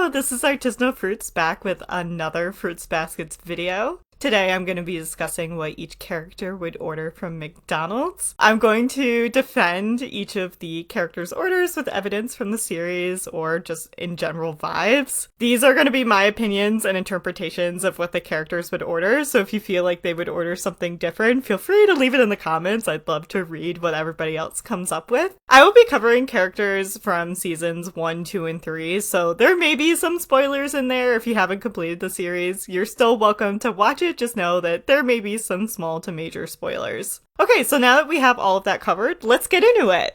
Hello, this is Artisanal Fruits back with another Fruits Baskets video. Today I'm going to be discussing what each character would order from McDonald's. I'm going to defend each of the characters' orders with evidence from the series or just in general vibes. These are going to be my opinions and interpretations of what the characters would order, so if you feel like they would order something different, feel free to leave it in the comments. I'd love to read what everybody else comes up with. I will be covering characters from seasons 1, 2, and 3, so there may be some spoilers in there. If you haven't completed the series, you're still welcome to watch it. Just know that there may be some small to major spoilers. Okay, so now that we have all of that covered, let's get into it.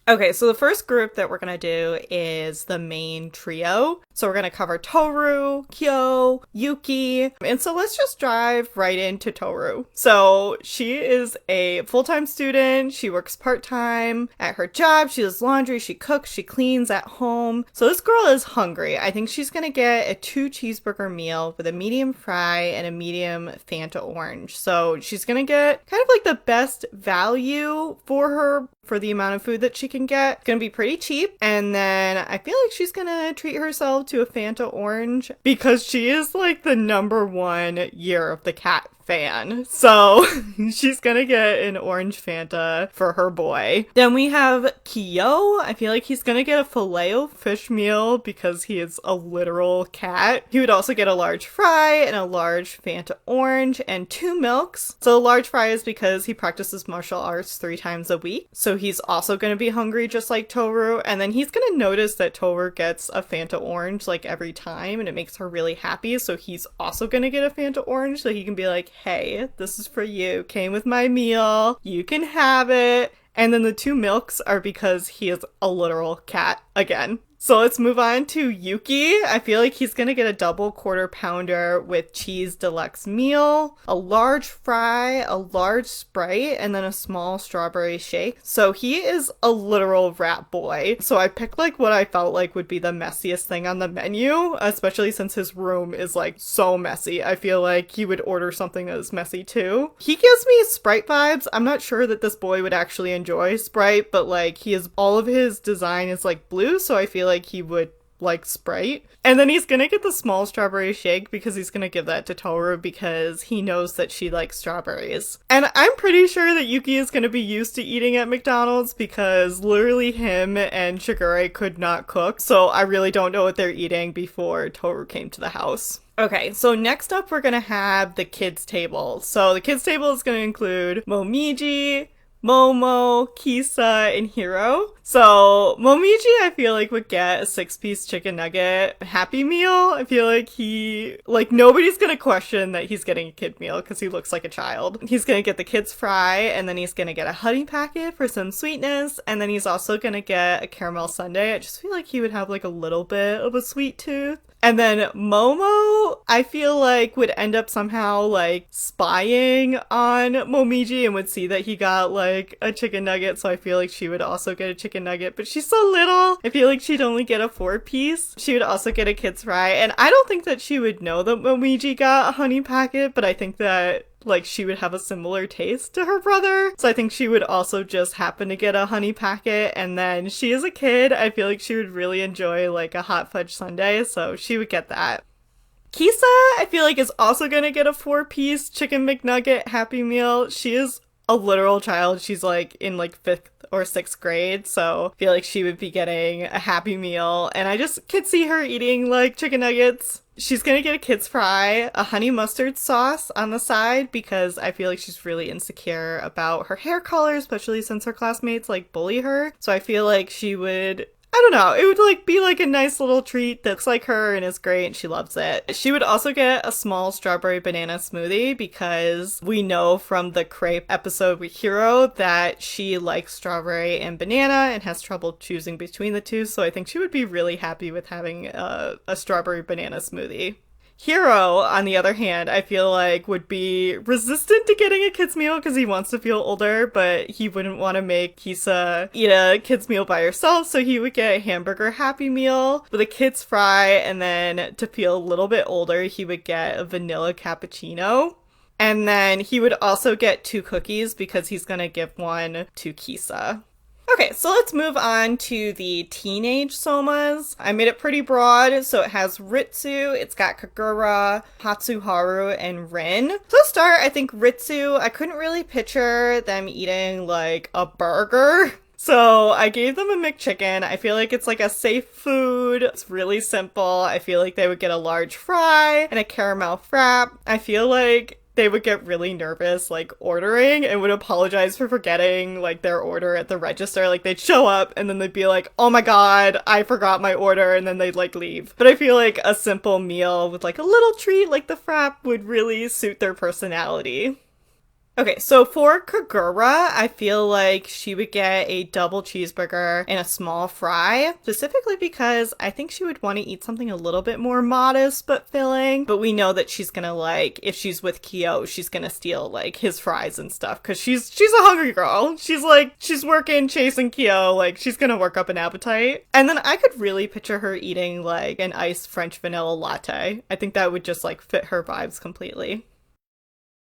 Okay, so the first group that we're going to do is the main trio. So we're going to cover Tohru, Kyo, Yuki, and so let's just dive right into Tohru. So she is a full-time student. She works part-time at her job. She does laundry, she cooks, she cleans at home. So this girl is hungry. I think she's going to get a 2-cheeseburger meal with a medium fry and a medium Fanta orange. So she's going to get kind of like the best value for her for the amount of food that she can get. It's gonna be pretty cheap. And then I feel like she's gonna treat herself to a Fanta orange because she is like the #1 Year of the Cat fan. So she's gonna get an orange Fanta for her boy. Then we have Kyo. I feel like he's gonna get a Filet-O-Fish meal because he is a literal cat. He would also get a large fry and a large Fanta orange and 2 milks. So a large fry is because he practices martial arts 3 times a week. So he's also gonna be hungry just like Tohru. And then he's gonna notice that Tohru gets a Fanta orange like every time and it makes her really happy. So he's also gonna get a Fanta orange so he can be like, hey, this is for you. Came with my meal. You can have it. And then the 2 milks are because he is a literal cat again. So let's move on to Yuki. I feel like he's gonna get a double quarter pounder with cheese deluxe meal, a large fry, a large Sprite, and then a small strawberry shake. So he is a literal rat boy. So I picked like what I felt like would be the messiest thing on the menu, especially since his room is like so messy. I feel like he would order something that is messy too. He gives me Sprite vibes. I'm not sure that this boy would actually enjoy Sprite, but like all of his design is like blue, so I feel like he would like Sprite. And then he's gonna get the small strawberry shake because he's gonna give that to Tohru because he knows that she likes strawberries. And I'm pretty sure that Yuki is gonna be used to eating at McDonald's because literally him and Shigure could not cook, so I really don't know what they're eating before Tohru came to the house. Okay, so next up we're gonna have the kids table. So the kids table is gonna include Momiji, Momo, Kisa, and Hiro. So Momiji, I feel like, would get a 6-piece chicken nugget Happy Meal. I feel like nobody's gonna question that he's getting a kid meal because he looks like a child. He's gonna get the kids fry, and then he's gonna get a honey packet for some sweetness, and then he's also gonna get a caramel sundae. I just feel like he would have like a little bit of a sweet tooth. And then Momo, I feel like, would end up somehow like spying on Momiji and would see that he got like a chicken nugget, so I feel like she would also get a chicken nugget, but she's so little. I feel like she'd only get a 4-piece. She would also get a kid's fry, and I don't think that she would know that Momiji got a honey packet, but I think that like she would have a similar taste to her brother. So I think she would also just happen to get a honey packet, and then she is a kid. I feel like she would really enjoy like a hot fudge sundae, so she would get that. Kisa, I feel like, is also gonna get a 4-piece chicken McNugget Happy Meal. She is a literal child. She's like in like 5th or 6th grade, so I feel like she would be getting a Happy Meal, and I just could see her eating like chicken nuggets. She's gonna get a kid's fry, a honey mustard sauce on the side because I feel like she's really insecure about her hair color, especially since her classmates like bully her. So I feel like she would, I don't know, it would like be like a nice little treat that looks like her and is great and she loves it. She would also get a small strawberry banana smoothie because we know from the crepe episode with Hiro that she likes strawberry and banana and has trouble choosing between the two, so I think she would be really happy with having a strawberry banana smoothie. Hiro, on the other hand, I feel like would be resistant to getting a kid's meal because he wants to feel older, but he wouldn't want to make Kisa eat a kid's meal by herself, so he would get a hamburger Happy Meal with a kid's fry, and then to feel a little bit older, he would get a vanilla cappuccino. And then he would also get 2 cookies because he's gonna give one to Kisa. Okay, so let's move on to the teenage somas. I made it pretty broad, so it has Ritsu, it's got Kagura, Hatsuharu, and Rin. So to start, I think Ritsu, I couldn't really picture them eating like a burger. So I gave them a McChicken. I feel like it's like a safe food. It's really simple. I feel like they would get a large fry and a caramel frap. I feel like they would get really nervous, like, ordering and would apologize for forgetting, like, their order at the register. Like, they'd show up and then they'd be like, oh my god, I forgot my order, and then they'd, like, leave. But I feel like a simple meal with, like, a little treat like the frap would really suit their personality. Okay, so for Kagura, I feel like she would get a double cheeseburger and a small fry, specifically because I think she would want to eat something a little bit more modest but filling. But we know that she's gonna, like, if she's with Kyo, she's gonna steal, like, his fries and stuff, because she's a hungry girl. She's working, chasing Kyo, like, she's gonna work up an appetite. And then I could really picture her eating, like, an iced French vanilla latte. I think that would just, like, fit her vibes completely.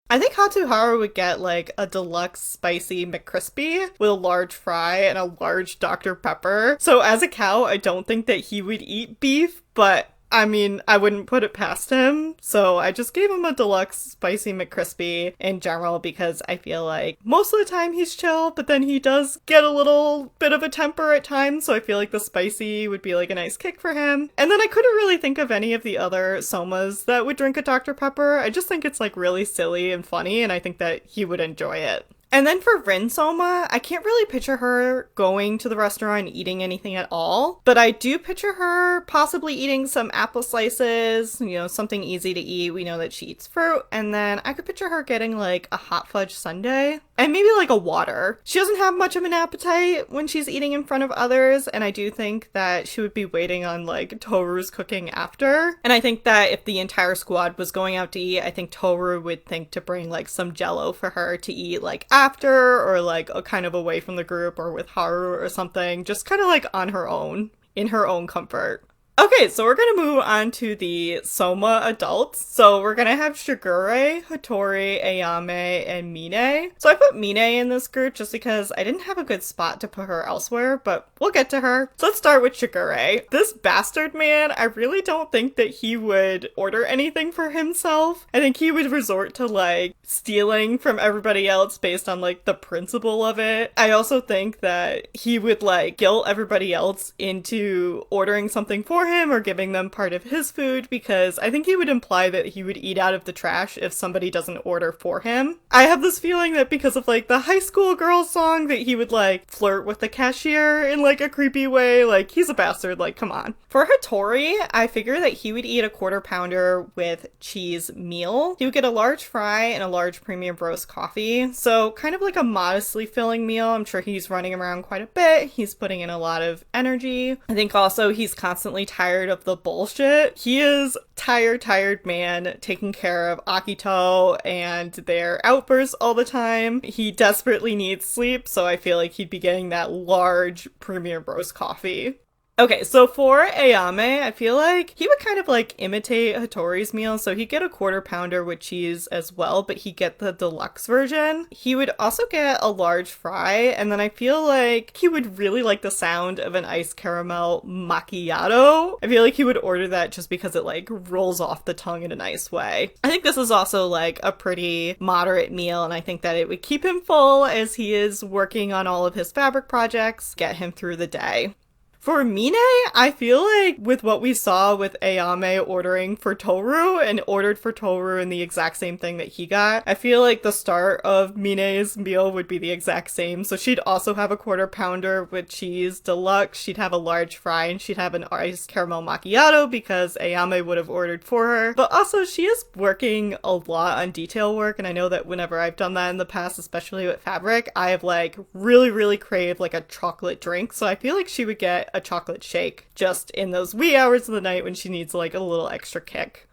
I think Hatsuharu would get, like, a deluxe spicy McCrispy with a large fry and a large Dr. Pepper. So as a cow, I don't think that he would eat beef, but I mean, I wouldn't put it past him, so I just gave him a deluxe spicy McCrispy in general because I feel like most of the time he's chill, but then he does get a little bit of a temper at times, so I feel like the spicy would be like a nice kick for him. And then I couldn't really think of any of the other somas that would drink a Dr. Pepper. I just think it's like really silly and funny, and I think that he would enjoy it. And then for Rin Soma, I can't really picture her going to the restaurant and eating anything at all, but I do picture her possibly eating some apple slices, you know, something easy to eat. We know that she eats fruit, and then I could picture her getting like a hot fudge sundae and maybe like a water. She doesn't have much of an appetite when she's eating in front of others, and I do think that she would be waiting on like Tohru's cooking after. And I think that if the entire squad was going out to eat, I think Tohru would think to bring like some jello for her to eat like after, or like a kind of away from the group or with Haru or something, just kind of like on her own, in her own comfort. Okay, so we're gonna move on to the Soma adults. So we're gonna have Shigure, Hattori, Ayame, and Mine. So I put Mine in this group just because I didn't have a good spot to put her elsewhere, but we'll get to her. So let's start with Shigure. This bastard man, I really don't think that he would order anything for himself. I think he would resort to like stealing from everybody else based on like the principle of it. I also think that he would like guilt everybody else into ordering something for him or giving them part of his food, because I think he would imply that he would eat out of the trash if somebody doesn't order for him. I have this feeling that because of like the high school girl song that he would like flirt with the cashier in like a creepy way. Like, he's a bastard, like, come on. For Hattori, I figure that he would eat a quarter pounder with cheese meal. He would get a large fry and a large premium roast coffee. So kind of like a modestly filling meal. I'm sure he's running around quite a bit. He's putting in a lot of energy. I think also he's constantly tired of the bullshit. He is tired man taking care of Akito and their outbursts all the time. He desperately needs sleep, so I feel like he'd be getting that large premium roast coffee. Okay, so for Ayame, I feel like he would kind of like imitate Hattori's meal, so he'd get a quarter pounder with cheese as well, but he'd get the deluxe version. He would also get a large fry, and then I feel like he would really like the sound of an iced caramel macchiato. I feel like he would order that just because it like rolls off the tongue in a nice way. I think this is also like a pretty moderate meal, and I think that it would keep him full as he is working on all of his fabric projects, get him through the day. For Mine, I feel like with what we saw with Ayame ordering for Tohru and ordered for Tohru and the exact same thing that he got, I feel like the start of Mine's meal would be the exact same. So she'd also have a quarter pounder with cheese deluxe, she'd have a large fry, and she'd have an iced caramel macchiato because Ayame would have ordered for her. But also she is working a lot on detail work, and I know that whenever I've done that in the past, especially with fabric, I have like really craved like a chocolate drink. So I feel like she would get a chocolate shake just in those wee hours of the night when she needs like a little extra kick.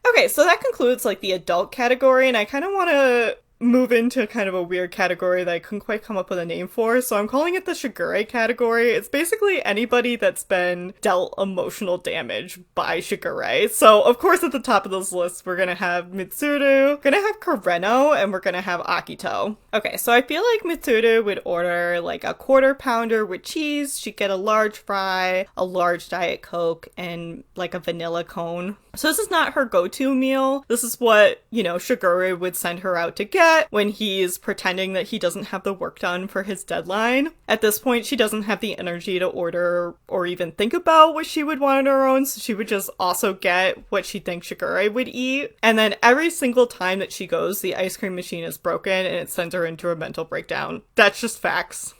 Okay, so that concludes like the adult category, and I kind of want to move into kind of a weird category that I couldn't quite come up with a name for, so I'm calling it the Shigure category. It's basically anybody that's been dealt emotional damage by Shigure. So, of course, at the top of this list, we're gonna have Mitsuru, we're gonna have Kureno, and we're gonna have Akito. Okay, so I feel like Mitsuru would order like a quarter pounder with cheese, she'd get a large fry, a large Diet Coke, and like a vanilla cone. So this is not her go-to meal. This is what, Shigure would send her out to get when he's pretending that he doesn't have the work done for his deadline. At this point, she doesn't have the energy to order or even think about what she would want on her own, so she would just also get what she thinks Shigure would eat. And then every single time that she goes, the ice cream machine is broken and it sends her into a mental breakdown. That's just facts.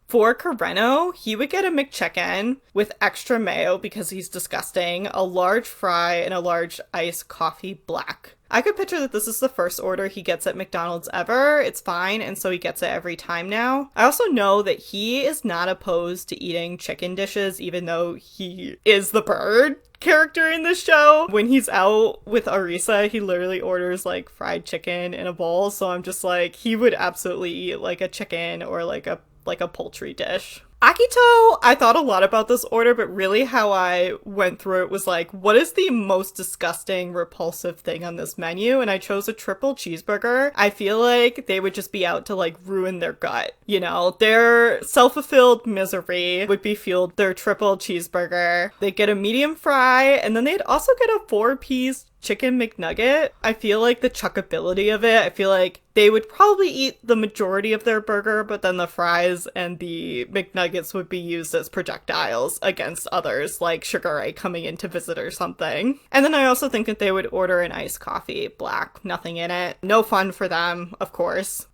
For Kureno, he would get a McChicken with extra mayo because he's disgusting, a large fry, and a large iced coffee black. I could picture that this is the first order he gets at McDonald's ever. It's fine, and so he gets it every time now. I also know that he is not opposed to eating chicken dishes, even though he is the bird character in this show. When he's out with Arisa, he literally orders like fried chicken in a bowl, so I'm just like, he would absolutely eat like a chicken or like a poultry dish. Akito, I thought a lot about this order, but really how I went through it was like, what is the most disgusting, repulsive thing on this menu? And I chose a triple cheeseburger. I feel like they would just be out to like ruin their gut. Their self-fulfilled misery would be fueled their triple cheeseburger. They'd get a medium fry, and then they'd also get a 4-piece chicken McNugget. I feel like the chuckability of it, I feel like they would probably eat the majority of their burger, but then the fries and the McNuggets would be used as projectiles against others, like Shigure coming in to visit or something. And then I also think that they would order an iced coffee, black, nothing in it. No fun for them, of course.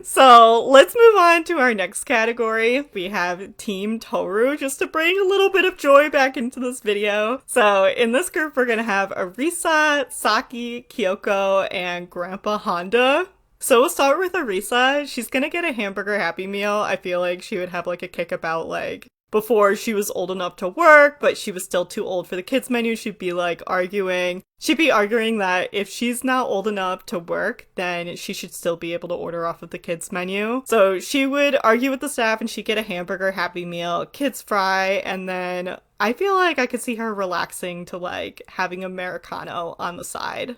So let's move on to our next category. We have Team Tohru, just to bring a little bit of joy back into this video. So in this group, we're gonna have Arisa, Saki, Kyoko, and Grandpa Honda. So we'll start with Arisa. She's gonna get a hamburger Happy Meal. I feel like she would have like a kick about like, before she was old enough to work, but she was still too old for the kids menu. She'd be arguing that if she's not old enough to work, then she should still be able to order off of the kids menu. So she would argue with the staff and she'd get a hamburger Happy Meal, kids fry, and then I feel like I could see her relaxing to like having Americano on the side.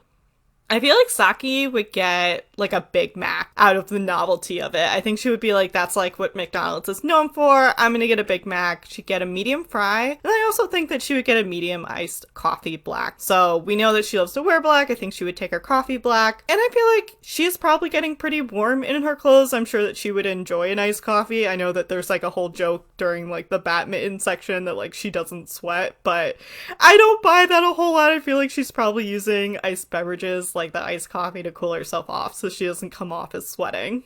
I feel like Saki would get like a Big Mac out of the novelty of it. I think she would be like, that's like what McDonald's is known for. I'm gonna get a Big Mac. She'd get a medium fry. And I also think that she would get a medium iced coffee black. So we know that she loves to wear black. I think she would take her coffee black. And I feel like she's probably getting pretty warm in her clothes. I'm sure that she would enjoy an iced coffee. I know that there's like a whole joke during like the badminton section that like she doesn't sweat, but I don't buy that a whole lot. I feel like she's probably using iced beverages like the iced coffee to cool herself off so she doesn't come off as sweating.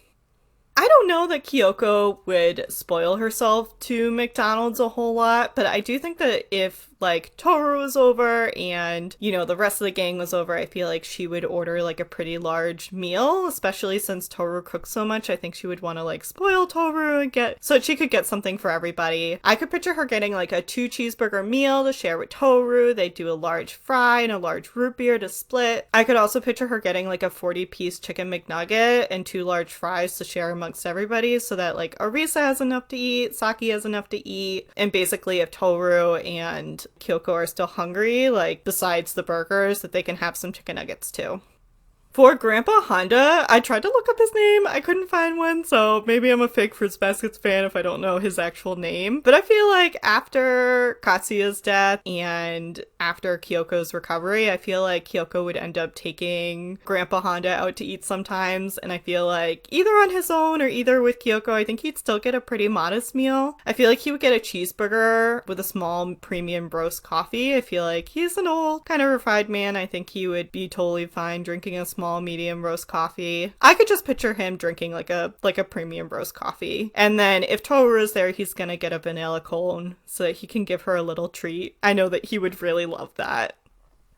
I don't know that Kyoko would spoil herself to McDonald's a whole lot, but I do think that if like Tohru was over and, the rest of the gang was over, I feel like she would order like a pretty large meal, especially since Tohru cooks so much. I think she would want to like spoil Tohru and so she could get something for everybody. I could picture her getting like a 2 cheeseburger meal to share with Tohru. They do a large fry and a large root beer to split. I could also picture her getting like a 40-piece chicken McNugget and 2 large fries to share amongst everybody so that like Arisa has enough to eat, Saki has enough to eat, and basically if Tohru and Kyoko are still hungry, like besides the burgers, that they can have some chicken nuggets too. For Grandpa Honda, I tried to look up his name. I couldn't find one, so maybe I'm a fake Fruits Baskets fan if I don't know his actual name. But I feel like after Katsuya's death and after Kyoko's recovery, I feel like Kyoko would end up taking Grandpa Honda out to eat sometimes. And I feel like either on his own or either with Kyoko, I think he'd still get a pretty modest meal. I feel like he would get a cheeseburger with a small premium roast coffee. I feel like he's an old kind of refined man. I think he would be totally fine drinking a small medium roast coffee. I could just picture him drinking like a premium roast coffee. And then if Tohru is there, he's gonna get a vanilla cone so that he can give her a little treat. I know that he would really love that.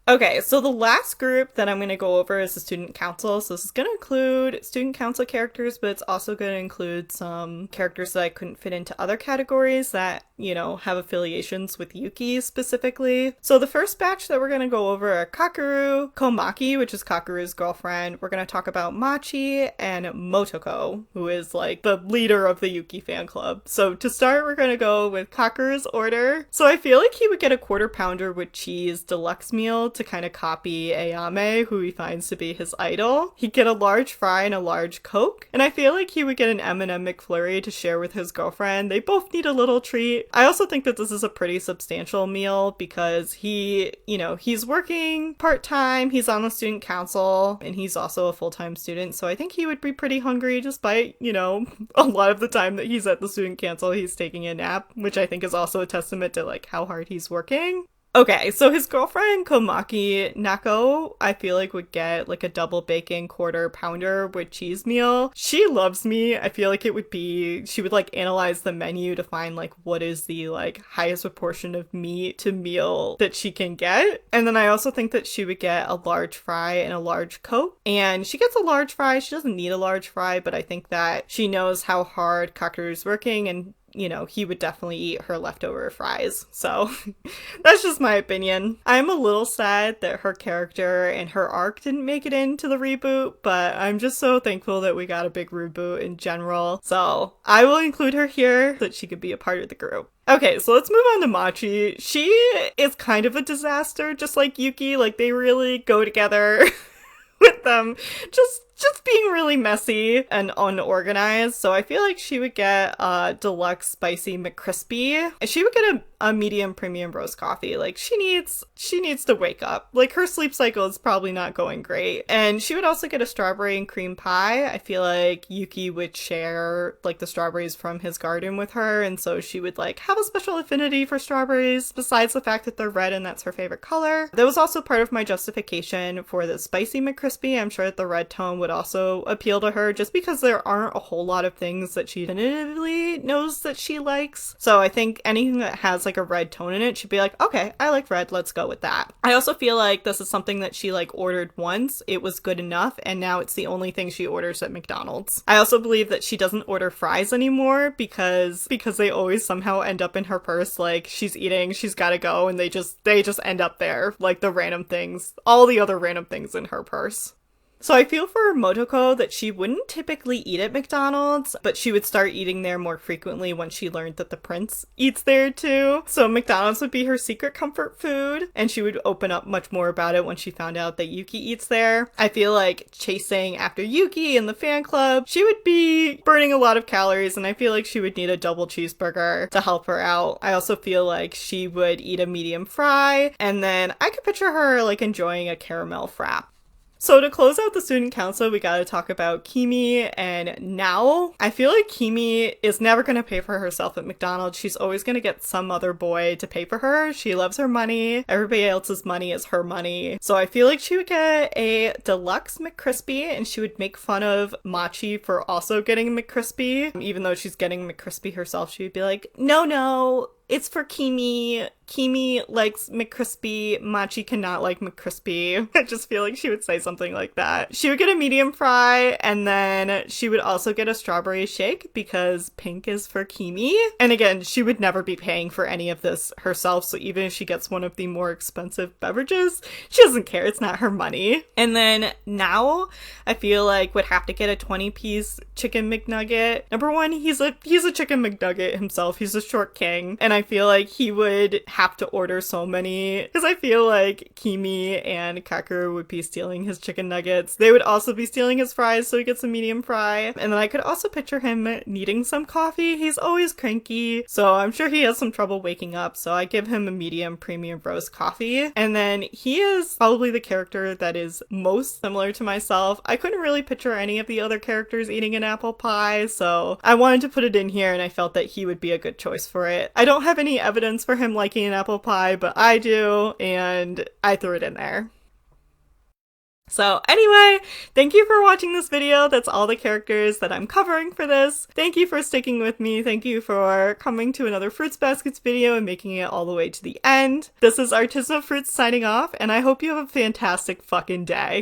Okay, so the last group that I'm going to go over is the student council. So this is going to include student council characters, but it's also going to include some characters that I couldn't fit into other categories that, you know, have affiliations with Yuki specifically. So the first batch that we're going to go over are Kakeru, Komaki, which is Kakeru's girlfriend. We're going to talk about Machi and Motoko, who is like the leader of the Yuki fan club. So to start, we're going to go with Kakeru's order. So I feel like he would get a quarter pounder with cheese deluxe meal to kind of copy Ayame, who he finds to be his idol. He'd get a large fry and a large Coke, and I feel like he would get an M&M McFlurry to share with his girlfriend. They both need a little treat. I also think that this is a pretty substantial meal because he, you know, he's working part-time, he's on the student council, and he's also a full-time student, so I think he would be pretty hungry despite, you know, a lot of the time that he's at the student council, he's taking a nap, which I think is also a testament to like how hard he's working. Okay, so his girlfriend, Komaki Nako, I feel like would get like a double bacon quarter pounder with cheese meal. She loves me. I feel like it would be, she would like analyze the menu to find like what is the like highest proportion of meat to meal that she can get. And then I also think that she would get a large fry and a large Coke. And she gets a large fry. She doesn't need a large fry, but I think that she knows how hard Kakeru's working and you know, he would definitely eat her leftover fries. So that's just my opinion. I'm a little sad that her character and her arc didn't make it into the reboot, but I'm just so thankful that we got a big reboot in general. So I will include her here so that she could be a part of the group. Okay, so let's move on to Machi. She is kind of a disaster, just like Yuki. Like, they really go together with them. Just being really messy and unorganized. So I feel like she would get a deluxe spicy McCrispy. She would get a medium premium roast coffee. Like she needs to wake up. Like her sleep cycle is probably not going great. And she would also get a strawberry and cream pie. I feel like Yuki would share like the strawberries from his garden with her. And so she would like have a special affinity for strawberries besides the fact that they're red and that's her favorite color. That was also part of my justification for the spicy McCrispy. I'm sure that the red tone would also appeal to her just because there aren't a whole lot of things that she definitively knows that she likes. So I think anything that has like a red tone in it, she'd be like, okay, I like red, let's go with that. I also feel like this is something that she like ordered once, it was good enough, and now it's the only thing she orders at McDonald's. I also believe that she doesn't order fries anymore because they always somehow end up in her purse. Like she's eating, she's gotta go, and they just end up there, like the random things, all the other random things in her purse. So I feel for Motoko that she wouldn't typically eat at McDonald's, but she would start eating there more frequently once she learned that the prince eats there too. So McDonald's would be her secret comfort food, and she would open up much more about it when she found out that Yuki eats there. I feel like chasing after Yuki in the fan club, she would be burning a lot of calories, and I feel like she would need a double cheeseburger to help her out. I also feel like she would eat a medium fry, and then I could picture her like enjoying a caramel frap. So to close out the student council, we gotta talk about Kimi and Nao. I feel like Kimi is never gonna pay for herself at McDonald's. She's always gonna get some other boy to pay for her. She loves her money. Everybody else's money is her money. So I feel like she would get a deluxe McCrispy, and she would make fun of Machi for also getting a McCrispy. Even though she's getting McCrispy herself, she would be like, no, it's for Kimi. Kimi likes McCrispy. Machi cannot like McCrispy. I just feel like she would say something like that. She would get a medium fry, and then she would also get a strawberry shake because pink is for Kimi. And again, she would never be paying for any of this herself, so even if she gets one of the more expensive beverages, she doesn't care. It's not her money. And then now, I feel like would have to get a 20-piece chicken McNugget. Number one, he's a chicken McNugget himself. He's a short king, and I feel like he would have to order so many because I feel like Kimi and Kakeru would be stealing his chicken nuggets. They would also be stealing his fries, so he gets a medium fry. And then I could also picture him needing some coffee. He's always cranky, so I'm sure he has some trouble waking up, so I give him a medium premium roast coffee. And then he is probably the character that is most similar to myself. I couldn't really picture any of the other characters eating an apple pie, so I wanted to put it in here, and I felt that he would be a good choice for it. I don't have any evidence for him liking an apple pie, but I do, and I threw it in there. So anyway, thank you for watching this video. That's all the characters that I'm covering for this. Thank you for sticking with me. Thank you for coming to another Fruits Baskets video and making it all the way to the end. This is Artisanal Fruits signing off, and I hope you have a fantastic fucking day.